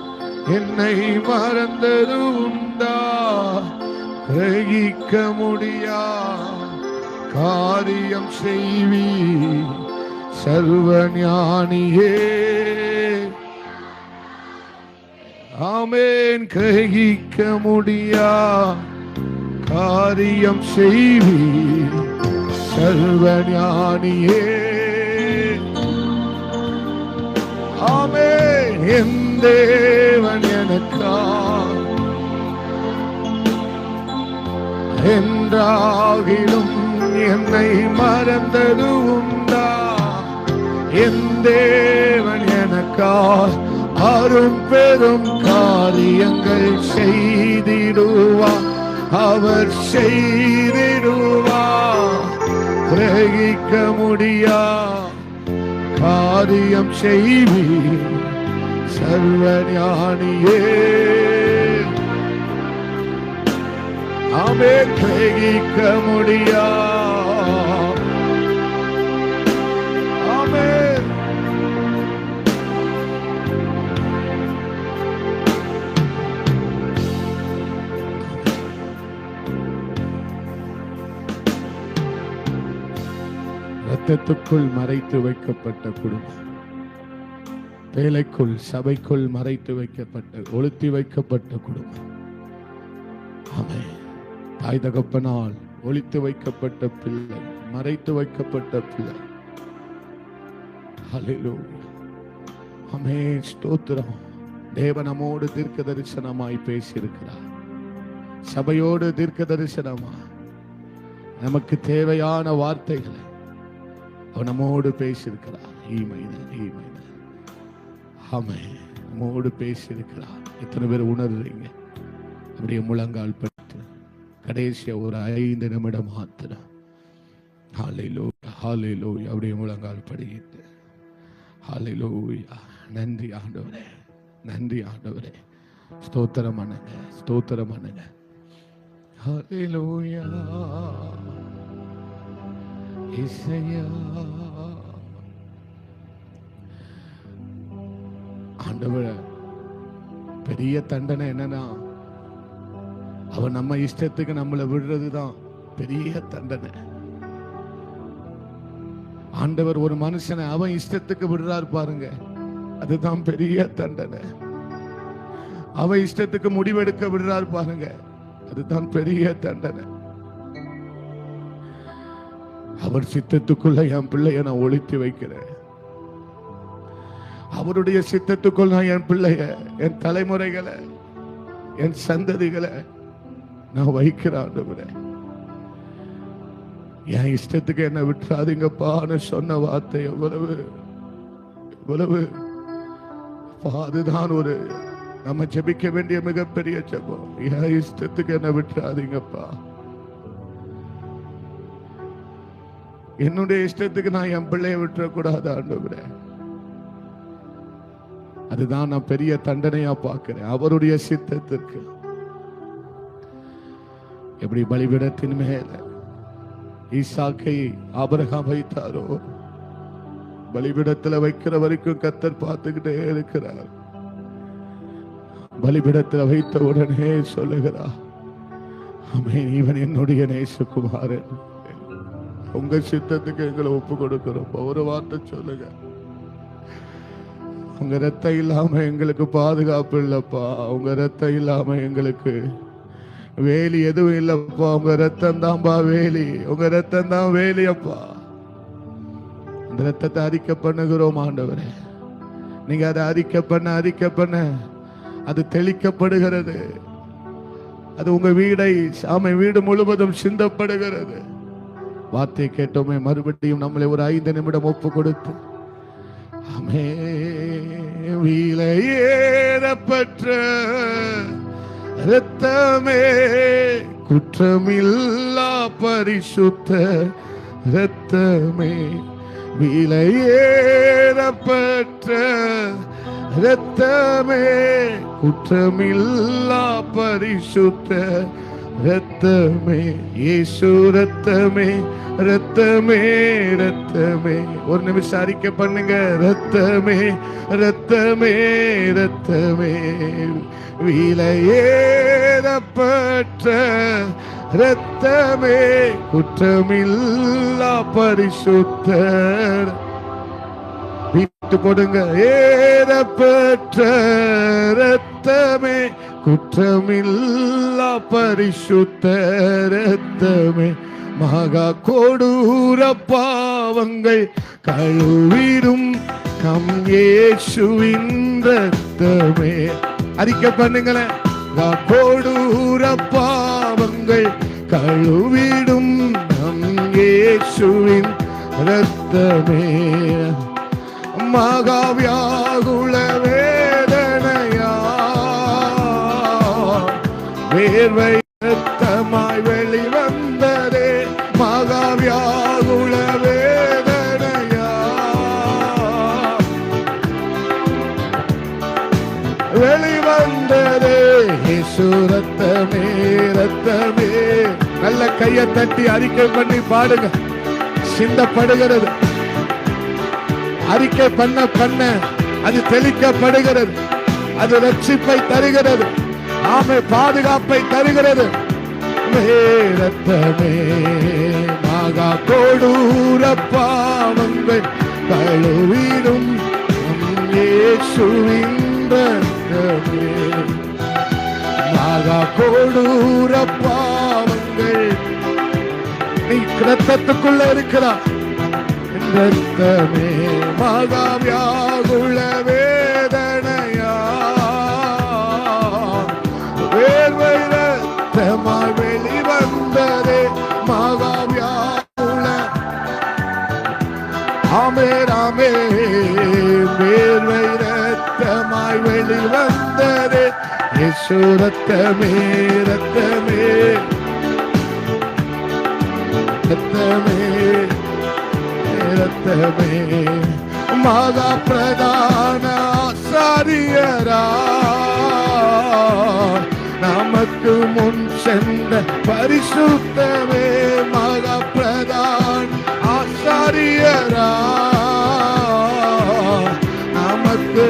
என்னை மறந்தது உண்டா? கிரகிக்க முடியா காரியம் செய்வி சர்வஞானியே. ஆமென். கிரகிக்க முடியா காரியம் செய்வி சர்வஞானியே. ஆமென். என் தேவன் எனக்காய் என்றாகிலும் என்னை மறந்தது உண்டா? என் தேவன் எனக்காய் அரும் பெரும் காரியங்கள் செய்திடுவார். அவர் செய்திடுவார். கிரகிக்க முடியா காரியம் செய்வி சர்வஞானியே. ஆமென். கிரகிக்க முடியா. ஆமென். ரத்தத்துக்குள் மறைத்து வைக்கப்பட்ட குடும்பம், வேலைக்குள் சபைக்குள் மறைத்து வைக்கப்பட்ட ஒளித்து வைக்கப்பட்ட குடும்பம். ஆமென். தாய் தகப்பனால் ஒளித்து வைக்கப்பட்ட பிள்ளை, மறைத்து வைக்கப்பட்ட பிள்ளை. ஹல்லேலூயா. ஆமென். ஸ்தோத்திரம். தேவன் நம்மோடு தீர்க்க தரிசனமாய் பேசியிருக்கிறார். சபையோடு தீர்க்க தரிசனமாய் நமக்கு தேவையான வார்த்தைகளை அவர் நம்மோடு பேசியிருக்கிறார். ஆமென். நம்மோடு பேசியிருக்கிறார். எத்தனை பேர் உணர்றீங்க? அப்படியே முழங்கால் பட்டு கடைசியா ஒரு 5 நிமிடம் மாத்திரம் ஹல்லேலூயா, ஹல்லேலூயா, அப்படியே முழங்கால் படிக்கிட்டு ஹல்லேலூயா. நன்றி ஆண்டவரே, நன்றி ஆண்டவரே. ஸ்தோத்திரம் பண்ணுங்க, ஸ்தோத்திரம் பண்ணுங்க. ஹல்லேலூயா. இசையா ஆண்டவரே, பெரிய தண்டனை என்னன்னா, அவன் நம்ம இஷ்டத்துக்கு நம்மளை விடுறதுதான் பெரிய தண்டனை. ஆண்டவர் ஒரு மனுஷனை அவன் இஷ்டத்துக்கு விடுறார் பாருங்க, அதுதான் பெரிய தண்டனை. அவன் இஷ்டத்துக்கு முடிவெடுக்க விடுறார் பாருங்க, அதுதான் பெரிய தண்டனை. அவர் சித்தத்துக்குள்ள என் பிள்ளைய நான் ஒளித்து வைக்கிறேன். அவருடைய சித்தத்துக்குள் நான் என் பிள்ளைய, என் தலைமுறைகளை, என் சந்ததிகளை நான் வைக்கிறேன். என் இஷ்டத்துக்கு என்ன விட்டுறாதீங்கப்பான்னு சொன்ன வார்த்தை எவ்வளவு எவ்வளவு. அதுதான் ஒரு நம்ம ஜெபிக்க வேண்டிய மிகப்பெரிய ஜெபம். என் இஷ்டத்துக்கு என்ன விட்டுறாதீங்கப்பா. என்னுடைய இஷ்டத்துக்கு நான் என் பிள்ளைய விட்டுறக்கூடாது ஆண்டவரே. அதுதான் நான் பெரிய தண்டனையா பார்க்கிறேன். அவருடைய சித்தத்திற்கு எப்படி பலிபீடத்தின் மேல ஈசாக்கை ஆபிரகாம் வைத்தாரோ, பலிபீடத்துல வைக்கிற வரைக்கும் கர்த்தர் பார்த்துக்கிட்டே இருக்கிறார். பலிபீடத்துல வைத்த உடனே சொல்லுகிறார், ஆமென், இவன் என்னுடைய நேசகுமாரன், உங்க சித்தத்துக்கு எங்களை ஒப்பு கொடுக்கிறோம். ஒரு வார்த்தை சொல்லுங்க, உங்க ரத்தம் இல்லாம எங்களுக்கு பாதுகாப்பு இல்லப்பா, உங்க ரத்தம் இல்லாம எங்களுக்கு வேலி எதுவும் இல்லப்பா, உங்க ரத்தம் தான்பா வேலி, உங்க ரத்தம் தான் வேலி அப்பா. அந்த ரத்தத்தை அறிக்கை பண்ணுகிறோம் ஆண்டவரே. நீங்க அதை அறிக்கை பண்ண அது தெளிக்கப்படுகிறது. அது உங்க வீடை, ஆமை வீடு முழுவதும் சிந்தப்படுகிறது. வார்த்தை கேட்டோமே, மறுபடியும் நம்மளை ஒரு 5 நிமிடம் ஒப்பு கொடுத்து, ஆமே, விலையேறப்பட்ட இரத்தமே, குற்றமில்லா பரிசுத்த இரத்தமே, விலையேறப்பட்ட இரத்தமே, குற்றமில்லா பரிசுத்த இரத்தமே, இயேசு இரத்தமே, இரத்தமே, இரத்தமே. ஒரு நிமிஷம் அறிக்கை பண்ணுங்க, இரத்தமே, இரத்தமே, இரத்தமே, விலையேறப்பட்ட இரத்தமே, குற்றமில்லா பரிசுத்தர். விட்டு கொடுங்க, ஏறப்பட்ட இரத்தமே, குற்றமில்லா பரிசுத்த இரத்தமே, மகா கொடூர பாவங்கள் கழுவிடும் கம் இயேசுவின் இரத்தமே. அறிக்கை பண்ணுங்களேன், கொடூர பாவங்கள் கழுவிடும் நம் இயேசுவின் இரத்தமே, மகாவியாகுல வேதனையா வேர்வை இரத்தமாய் வெளிவந்ததே, மகாவியாகுல வேதனையா வெளிவந்ததே, இயேசு இரத்தமே, இரத்தமே, கையை தட்டி அறிக்கை பண்ணி பாடுங்க. சிந்தப்படுகிறது, அறிக்கை பண்ண பண்ண அது தெளிக்கப்படுகிறது, அது ரட்சிப்பை தருகிறது, ஆமை பாதுகாப்பை தருகிறது. ரத்தமே மகா கொடூர பாவங்கள் கழுவிடும் இயேசுவின் ரத்தமே. மகா கொடூர பாவங்கள் நீ ரத்தத்துக்குள்ள இருக்கிறார். ரத்தமே மகா வியாகுல வேதனையா வேர்வை ரத்தமாய் வெளிவந்ததே மகா வியாகுல. ஆமே ராமே வேர்வை ரத்தமாய் வெளிவந்ததே இயேசு ரத்தமே ரத்தமே ரத்தமே ரத்தமே. மகா பிரதான ஆசாரியரா நமக்கு முன் சென்ற பரிசுத்தமே. மகா பிரதான ஆசாரியரா நமக்கு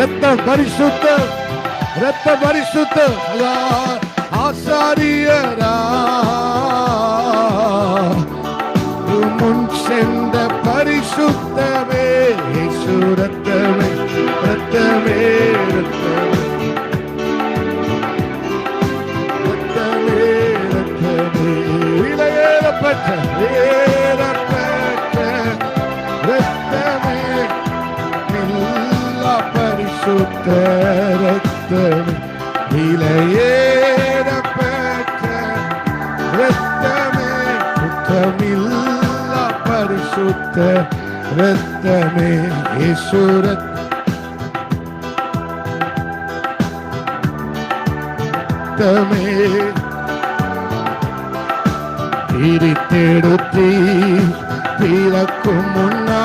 ரத்தம் பரிசுத்தம் ரத்த பரிசுத்தம் ஆசாரியரா முன் சென்ற பரிசுத்தமே. இயேசு ரத்தமே ரத்தமே ரத்தமே ரத்தமே விலையேறப்பட்ட ரத்தமே எல்லா பரிசுத்த ரத்தமே விலையேறப்பட்ட ரத்தமே குற்றமில்லா பரிசுத்த ரத்தமே. இயேசு ரத்தமே பிரித்தெடுத்தி பிறக்கும் முன்னா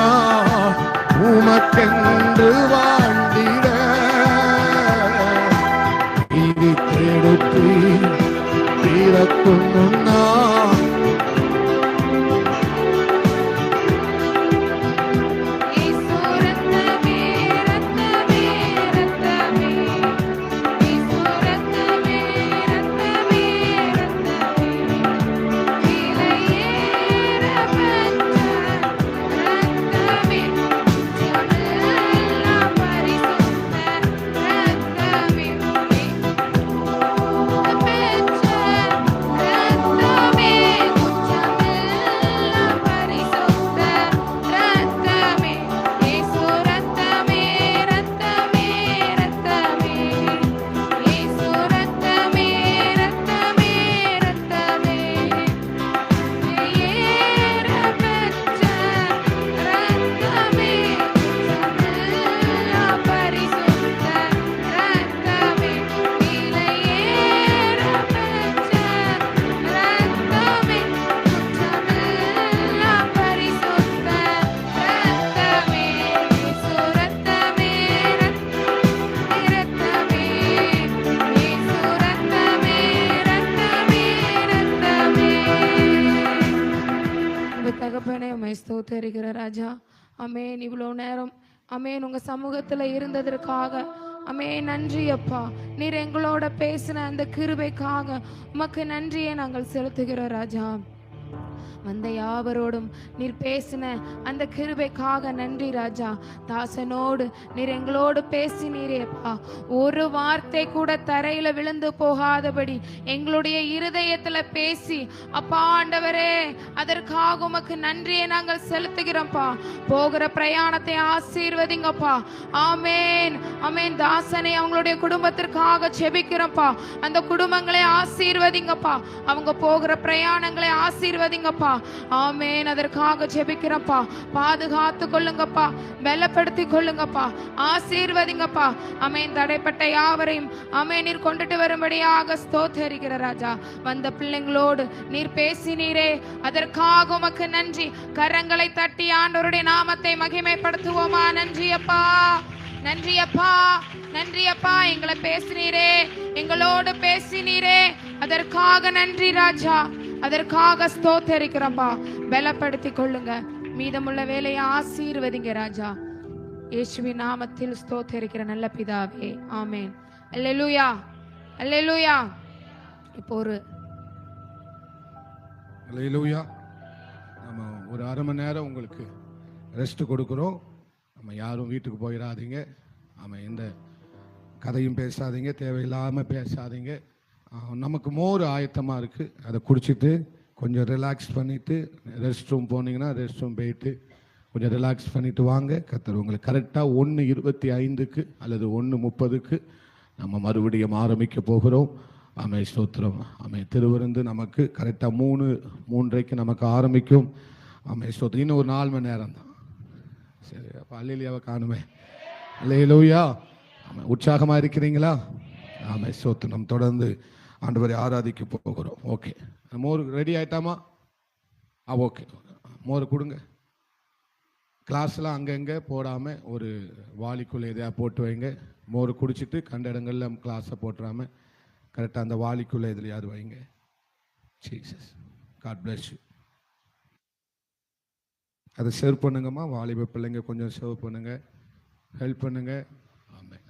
உமக்கென்று வாழ்ந்திட பிரித்தெடுத்தி பிறக்கும் முன்னா ஸ்தோத்திரிக்கிற ராஜா. அமேன். இவ்வளோ நேரம் அமேன் உங்க சமூகத்துல இருந்ததற்காக அமேன் நன்றி அப்பா. நீர் எங்களோட பேசின அந்த கிருபைக்காக உமக்கு நன்றியை நாங்கள் செலுத்துகிறோம் ராஜா. வந்த யாவரோடும் நீர் பேசின அந்த கிருபைக்காக நன்றி ராஜா. தாசனோடு நீர் எங்களோடு பேசினீரேப்பா. ஒரு வார்த்தை கூட தரையில விழுந்து போகாதபடி எங்களுடைய இருதயத்துல பேசி அப்பா ஆண்டவரே அதற்காக உமக்கு நன்றியை நாங்கள் செலுத்துகிறோம்ப்பா. போகிற பிரயாணத்தை ஆசீர்வதிங்கப்பா. ஆமேன் ஆமேன். தாசனை அவங்களுடைய குடும்பத்திற்காக செபிக்கிறோம்ப்பா. அந்த குடும்பங்களை ஆசீர்வதிங்கப்பா. அவங்க போகிற பிரயாணங்களை ஆசீர்வதிங்கப்பா. ஆமேன். அதற்காக ஜெபிக்கிறப்பா. பாதுகாத்து கொள்ளுங்கப்பா, பலப்படுத்தி கொள்ளுங்கப்பா, ஆசீர்வதிங்கப்பா. ஆமேன். தடைப்பட்ட யாவரையும் ஆமேன் நீர் கொண்டுட்டு வரும்படியாக ஸ்தோத்திரிக்கிற ராஜா. வந்த பிள்ளைங்களோடு நீர் பேசினீரே, அதற்காக உமக்கு நன்றி. கரங்களை தட்டி ஆண்டவருடைய நாமத்தை மகிமைப்படுத்துவோமா? நன்றி அப்பா, நன்றி அப்பா, நன்றி அப்பா. எங்களை பேசினீரே, எங்களோடு பேசினீரே, அதற்காக நன்றி ராஜா. அதற்காக ஸ்தோத்தரிக்கிறப்பா. பலப்படுத்தி கொள்ளுங்க. மீதமுள்ள வேலையை ஆசீர்வதிங்க ராஜா. இயேசுவின் நாமத்தில் ஸ்தோத்தரிக்கிற நல்ல பிதாவே, ஆமென். அல்லேலூயா, அல்லேலூயா. இப்போ ஒரு அல்லேலூயா. நம்ம ஒரு அரை மணி நேரம் உங்களுக்கு ரெஸ்ட் கொடுக்குறோம். நம்ம யாரும் வீட்டுக்கு போயிடாதீங்க. நம்ம எந்த கதையும் பேசாதீங்க, தேவையில்லாமல் பேசாதீங்க. நமக்கு மோர் ஆயத்தமாக இருக்குது, அதை குடிச்சிட்டு கொஞ்சம் ரிலாக்ஸ் பண்ணிவிட்டு ரெஸ்ட் ரூம் போனீங்கன்னா ரெஸ்ட் ரூம் போயிட்டு கொஞ்சம் ரிலாக்ஸ் பண்ணிவிட்டு வாங்க. கர்த்தர் உங்களுக்கு கரெக்டாக 1:25 அல்லது 1:30 நம்ம மறுபடியும் ஆரம்பிக்க போகிறோம். ஆமை ஸ்தோத்திரம். ஆமை திருவிருந்து நமக்கு கரெக்டாக 3:30 நமக்கு ஆரம்பிக்கும். ஆமை ஸ்தோத்திரம். இன்னும் ஒரு 4 மணி நேரம் தான். சரி, அப்போ அல்லேலூயாவை காணுமே. அல்லேலூயா. ஆமை உற்சாகமாக இருக்கிறீங்களா? ஆமை ஸ்தோத்திரம். தொடர்ந்து ஆண்டவரை ஆராதிக்க போகிறோம். ஓகே, மோர் ரெடி ஆயிட்டாமா? ஓகே, மோர் கொடுங்க. கிளாஸ்லாம் அங்கங்கே போடாமல் ஒரு வாளிக்குள்ளே எதையா போட்டு வைங்க. மோர் குடிச்சிட்டு கண்ட இடங்களில் கிளாஸை போட்டுறாமல் கரெக்டாக அந்த வாளிக்குள்ளே எதுலையாவது வைங்க. Jesus, God bless you. அதை சர்வ் பண்ணுங்கம்மா. வாலிப பிள்ளைங்க கொஞ்சம் சர்வ் பண்ணுங்க, ஹெல்ப் பண்ணுங்க. ஆமாம்.